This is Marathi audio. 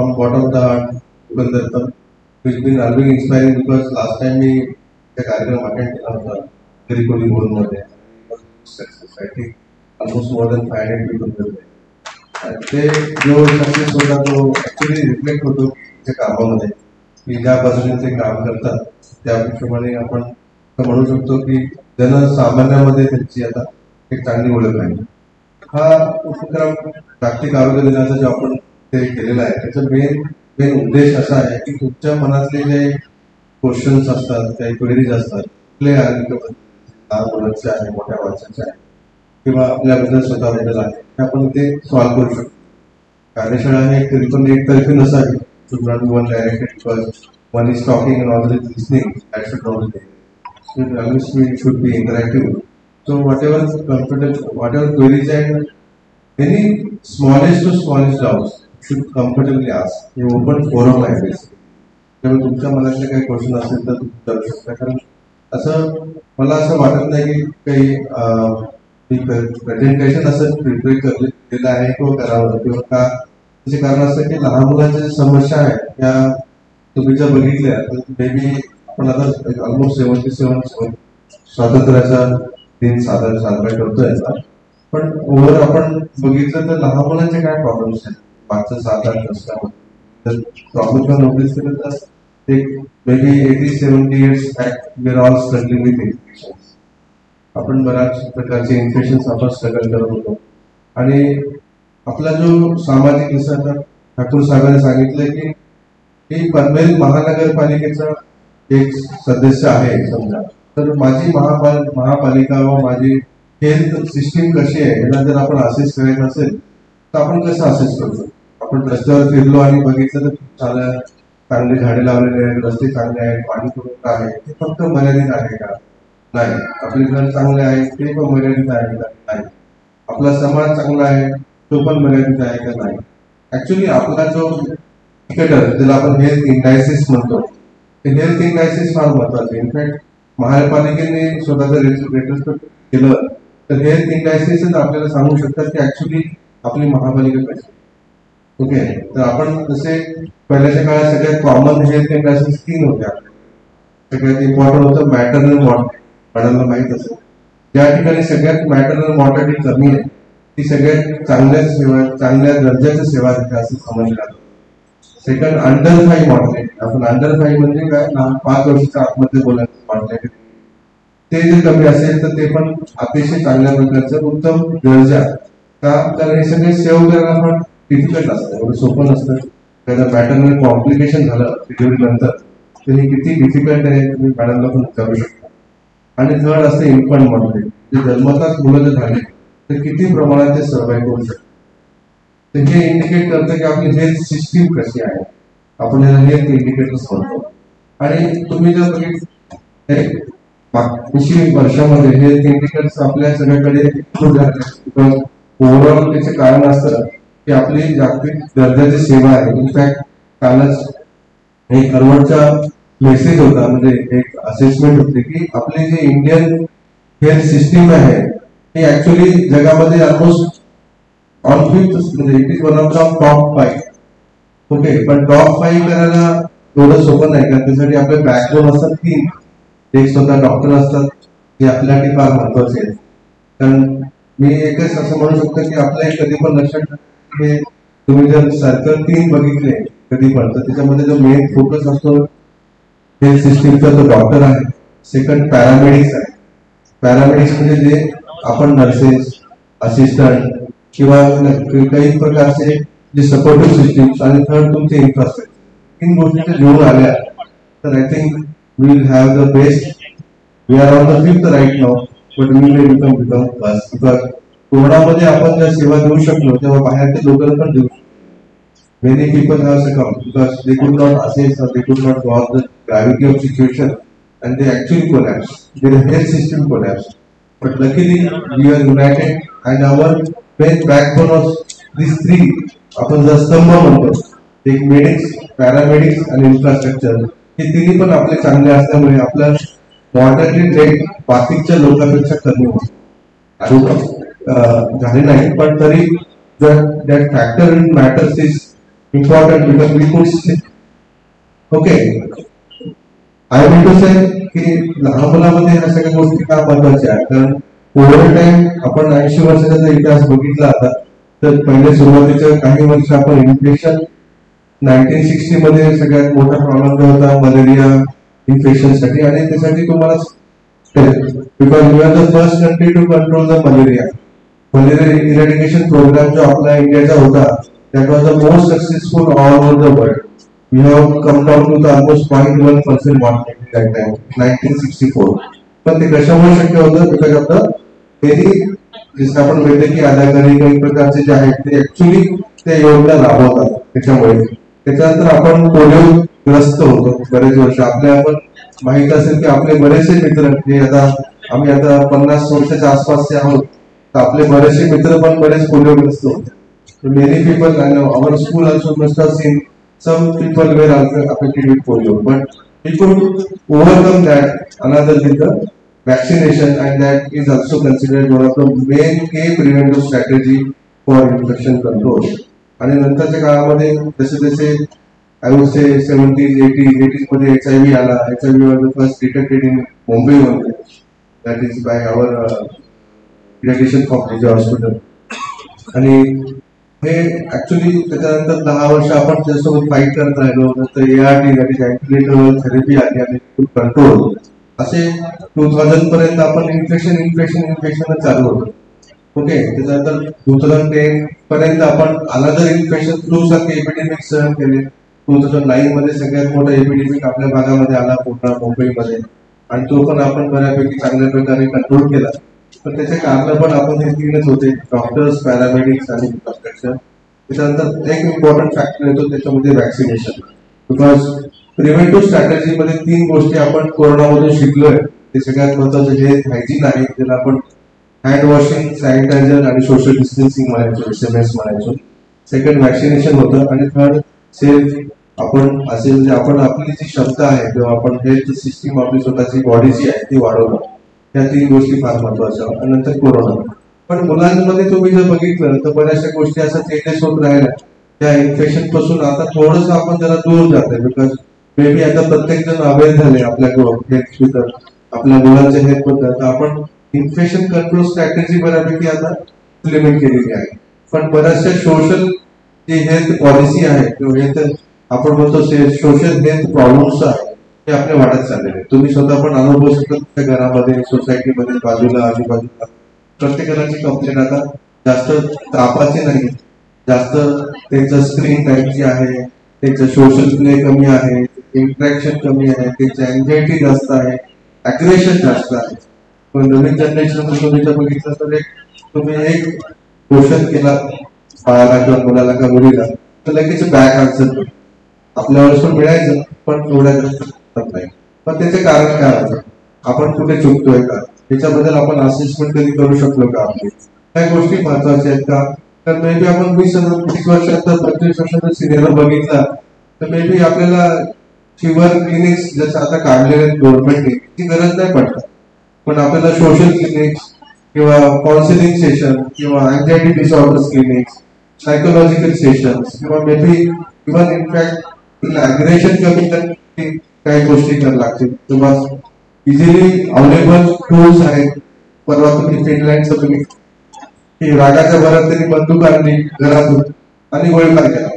from bottom of the heart, Yugandhar Datta, which been always inspiring because last time we the कार्यक्रम attend केला होता तिरुपती बोलमध्ये success I think almost more than 500 people were there. ते जो सक्सेस होता तो ऍक्च्युली रिफ्लेक्ट होतो त्या कामामध्ये की ज्या पद्धतीने ते काम करतात त्याप्रमाणे आपण म्हणू शकतो की जनसामान्यामध्ये त्यांची आता एक चांगली ओळख आहे. हा उपक्रम जागतिक आरोग्य दिनाचा जो आपण ते केलेला आहे त्याचा मेन उद्देश असा आहे की तुमच्या मनातले जे क्वेश्चन्स असतात काही क्वेरीज असतात कुठल्या लहान मुलांचे आहे मोठ्या माणसाचे आहे किंवा आपल्याबद्दल स्वतःबद्दल आहे ते आपण ते सॉल्व्ह करू शकतो. कार्यशाळा हे एकतर्फी नसावी. should not be one directed because one is talking and other is listening. That should not be there. Always we should be interactive. So whatever queries and any smallest to smallest doubts should comfortably ask. हे open forum आहे बेसिकली. त्यामुळे तुमच्या मनातले काही क्वेश्चन असेल तर तुम्ही करू शकता. कारण असं मला असं वाटत नाही की काही प्रेझेंटेशन असं प्रिपेअर केलेलं आहे किंवा करावं किंवा का त्याचे कारण असं की लहान मुलांच्या ज्या समस्या आहेत त्या तुम्ही जर बघितल्या तर मे बी आपण आता ऑलमोस्ट 77 स्वातंत्र्याचा दिन साजरा करतोय. पण ओव्हर आपण बघितलं तर लहान मुलांचे काय प्रॉब्लेम्स आहेत मागचं 7-8 वर्षामध्ये तर प्रॉब्लेम नोटीस केलं तर एक may be 80-70 years back we are all struggling with infection. आपण बऱ्याच प्रकारचे इन्फेक्शन आपण स्ट्रगल करत होतो आणि आपला जो सामाजिक विषयाचा ठाकूर साहेबांनी सांगितलं की पनवेल महानगरपालिकेचा एक सदस्य आहे समजा तर माझी महापालिका व माझी हेल्थ सिस्टीम कशी आहे याला जर आपण असेस करायचं असेल तर आपण कसं असेस करू शकतो. आपण रस्त्यावर फिरलो आणि बघितलं तर चांगले झाडे लावलेले आहेत रस्ते चांगले आहेत पाणी पुरवठा आहे ते फक्त मर्यादित आहे का नाही. आपले घर चांगले आहे ते पण मर्यादित आहे का नाही. आपला समाज चांगला आहे तो पण मर्यादित आहे का नाही. ऍक्च्युली आपला जो इंडिकेटर ज्याला आपण हेल्थ इंडायसिस म्हणतो ते हेल्थ इंडायसिस फार महत्वाचं. इनफॅक्ट महापालिकेने स्वतःचं रेट्रोस्पेक्ट केलं तर हेल्थ इंडायसिस आपल्याला सांगू शकतात की ऍक्च्युली आपली महापालिका कशी. ओके तर आपण जसे पहिल्याच्या काळात सगळ्यात कॉमन हेल्थ इंडायसिस 3 होत्या. सगळ्यात इम्पॉर्टंट होतं मॅटर्नल मॉर्टॅलिटी. आपल्याला माहित असेल ज्या ठिकाणी सगळ्यात मॅटर्नल मॉर्टॅलिटी कमी आहे ती सगळ्यात चांगल्या दर्जाची सेवा देते असं समजलं जातं. Second under 5 mortality. आपण अंडर 5 म्हणजे काय 5 वर्षाच्या आतमध्ये बोलायचं मॉर्टॅलिटी ते जर कमी असेल तर ते पण अतिशय चांगल्या प्रकारचं उत्तम दर्जा का कारण हे सगळे सेव्ह करायला पण डिफिकल्ट असतं एवढं सोपं नसतं. त्याला मॅटर्नल कॉम्प्लिकेशन झालं डिलिव्हरी नंतर तर हे किती डिफिकल्ट आहे तुम्ही मॅडमला पण करू शकता. आणि थर्ड असतं इन्फंट मॉर्टॅलिटी जे जन्मताच मुलं जर झाले तर किती प्रमाणात ते सर्वाइव्ह करू शकतात. तर हे इंडिकेट करतं की आपली हेल्थ सिस्टीम कशी आहे. आपण याला हेल्थ इंडिकेटर्स म्हणतो. आणि तुम्ही जर बघितलं 20 वर्षामध्ये हेल्थ इंडिकेटर्स आपल्या सगळ्याकडे ओव्हरऑल त्याचे कारण असतं की आपली जागतिक दर्जाची सेवा आहे. इनफॅक्ट कालच एक अर्वडचा मेसेज होता म्हणजे एक असेसमेंट होती की आपली जे इंडियन हेल्थ सिस्टीम आहे ही ऍक्च्युली जगामध्ये ऑलमोस्ट ऑन 5th म्हणजे it is one of the top 5. Okay पण टॉप 5 करायला एवढं सोपं नाही कारण त्यासाठी आपले बॅकबोन असतात 3. एक स्वतः डॉक्टर असतात जे आपल्यासाठी फार महत्वाचे आहेत. कारण मी एकच असं म्हणू शकतो की आपल्या कधी पण लक्षात हे तुम्ही जर सर्कल 3 बघितले कधी पण तर त्याच्यामध्ये जो मेन फोकस असतो हेल्थ सिस्टीमचा तो डॉक्टर आहे. सेकंड पॅरामेडिक्स आहे. पॅरामेडिक्स म्हणजे जे आपण नर्सेस असिस्टंट किंवा काही प्रकारचे जे सपोर्टिव्ह सिस्टीम्स आणि थर्ड तुमचे इन्फ्रास्ट्रक्चर 3 गोष्टी जुळून आल्या तर I think we will have the best. We are on the 5th right now, but we may become first because कोरोनामध्ये आपण जर सेवा देऊ शकलो तेव्हा बाहेरचे लोक पण देऊ शकतो. Many people have succumbed because they could not assess or they could not gauge the gravity of situation and they actually collapsed. Their health system collapsed. But luckily we are united and our main backbone of these 3 आपण जर स्तंभ म्हणतो एक मेडिक्स पॅरामेडिक्स आणि इन्फ्रास्ट्रक्चर हे तिन्ही पण आपले चांगले असल्यामुळे आपला मॉर्टॅलिटी रेट बाकीच्या लोकांपेक्षा कमी होतो झाले नाही. पण तरी जर that factor in matters is important because we could see. Okay, I mean to say की लहान मुलांमध्ये ह्या सगळ्या गोष्टी का महत्वाच्या आहेत, कारण ओव्हर टाइम आपण 80 वर्षाचा इतिहास बघितला आता तर पहिले सुरुवातीच्या काही वर्ष आपण इन्फेक्शन 1960 मध्ये सगळ्यात मोठा प्रॉब्लेम जो होता मलेरिया इन्फेक्शन साठी, आणि त्यासाठी तुम्हाला because we are the first country to control the malaria. Malaria eradication program जो आपला इंडियाचा होता that was the most successful all over the world. We have come down to the almost 0.1% mortality that time, 1964. पण ते कशामुळे शक्य होतं? बिकॉज ऑफ द व्हेरी जसं आपण वैद्यकीय अधिकारी काही प्रकारचे जे आहेत ते ऍक्च्युली ते योजना राबवतात. त्याच्यामुळे त्याच्यानंतर आपण पोलिओ ग्रस्त होतो बरेच वर्ष. आपण माहित असेल की आपले बरेचसे मित्र जे आता आम्ही आता 50 वर्षाच्या आसपासचे आहोत, तर आपले बरेचसे मित्र पण बरेच पोलिओग्रस्त होते. So many people, and our school also must have seen some people were also affected with polio, but we could overcome that another with the vaccination, and that is also considered one of the main key preventive strategy for infection control. आणि नंतरच्या काळामध्ये जसे जसे I would say 70s, 80s मध्ये HIV आला. HIV was the first detected in Mumbai only. That is by our pediatrician from Vijay Hospital. आणि हे ऍक्च्युली त्याच्यानंतर 10 वर्ष आपण त्याच्यासोबत फाईट करत राहिलो. नंतर ART दॅट इज अँटीरेट्रोव्हायरल थेरपी आली आणि कंट्रोल असे 2000 पर्यंत आपण इन्फेक्शन चालू होतं. ओके, त्याच्यानंतर 2010 पर्यंत आपण अनदर इन्फेक्शन फ्लू सारखे एपिडेमिक सहन केले. 2009 मध्ये सगळ्यात मोठा एपिडेमिक आपल्या भागामध्ये आला पूर्ण मुंबईमध्ये, आणि तो पण आपण बऱ्यापैकी चांगल्या प्रकारे कंट्रोल केला. पण त्याचे कारण पण आपण हे तीनच होते, डॉक्टर्स, पॅरामेडिक्स आणि इन्फ्रास्ट्रक्चर. त्याच्यानंतर एक इम्पॉर्टंट फॅक्टर येतो त्याच्यामध्ये वॅक्सिनेशन. बिकॉज प्रिव्हेंटिव्ह स्ट्रॅटेजीमध्ये 3 गोष्टी आपण कोरोनामधून शिकलोय. ते सगळ्यात महत्वाचं हे हायजीन आहे, ज्याला आपण हँड वॉशिंग, सॅनिटायझर आणि सोशल डिस्टन्सिंग म्हणायचो, SMS म्हणायचो. सेकंड वॅक्सिनेशन होतं, आणि थर्ड सेल्फ आपण असे म्हणजे आपण आपली जी क्षमता आहे किंवा आपण हेल्थ सिस्टीम आपली स्वतःची बॉडीची आहे ती वाढवणं. या 3 गोष्टी फार महत्वाच्या. आणि नंतर कोरोना. पण मुलांमध्ये तुम्ही जर बघितलं तर बऱ्याचशा गोष्टी असं चेंजेस होत राहिल्या त्या इन्फेक्शन पासून. आता थोडंसं आपण जरा दूर जातोय, बिकॉज मे बी आता प्रत्येक जण अवेअर झाले आपल्या हेल्थ बद्दल, आपल्या मुलांच्या हेल्थ बद्दल. तर आपण इन्फेक्शन कंट्रोल स्ट्रॅटेजी बऱ्यापैकी आता इम्प्लिमेंट केलेली आहे. पण बऱ्याचशा सोशल जी हेल्थ पॉलिसी आहे किंवा हेल्थ आपण म्हणतो सोशल हेल्थ प्रॉब्लेम्स आहे ते आपले वाढत चाललेले आहेत. तुम्ही स्वतः पण अनुभव शकता तुमच्या घरामध्ये, सोसायटीमध्ये, बाजूला आजूबाजूला प्रत्येकाची कंप्लेंट आता जास्त तापाची नाही, जास्त त्यांचं स्क्रीन टाइम जी आहे, त्यांचं सोशल प्ले कमी आहे, इंटरॅक्शन कमी आहे, त्यांची अँझायटी जास्त आहे, अग्रेशन जास्त आहे. पण नवीन जनरेशन तुम्ही जर बघितलं तर तुम्ही एक क्वेश्चन केला बाळाला किंवा मुलाला का मुलीला तर लगेच बॅक आन्सर आपल्या वेळेस पण मिळायचं, पण थोड्या नाही. पण त्याचे कारण काय होतं, आपण कुठे चुकतोय का, याच्याबद्दल आपण असेसमेंट कधी करू शकलो का, आपली काही गोष्टी महत्वाच्या आहेत का. तर मे बी आपण 20 वर्षाचा 25 वर्षाचा सिनियर बघितला तर मे बी आपल्याला फिवर क्लिनिक्स जसं आता काढलेले आहेत गव्हर्नमेंटने ती गरज नाही पडत. पण आपल्याला सोशल क्लिनिक्स किंवा काउन्सिलिंग सेशन किंवा anxiety disorders clinics, psychological sessions किंवा maybe even in fact aggression कमी करण्यासाठी काही गोष्टी करायला लागतील. तुम्हाला इझिली अवेलेबल टूल्स आहेत. परवा तुम्ही फिनलँडचं तुम्ही रागाच्या भरात त्यांनी बंदूक आणली घरातून आणि गोळीबार केला.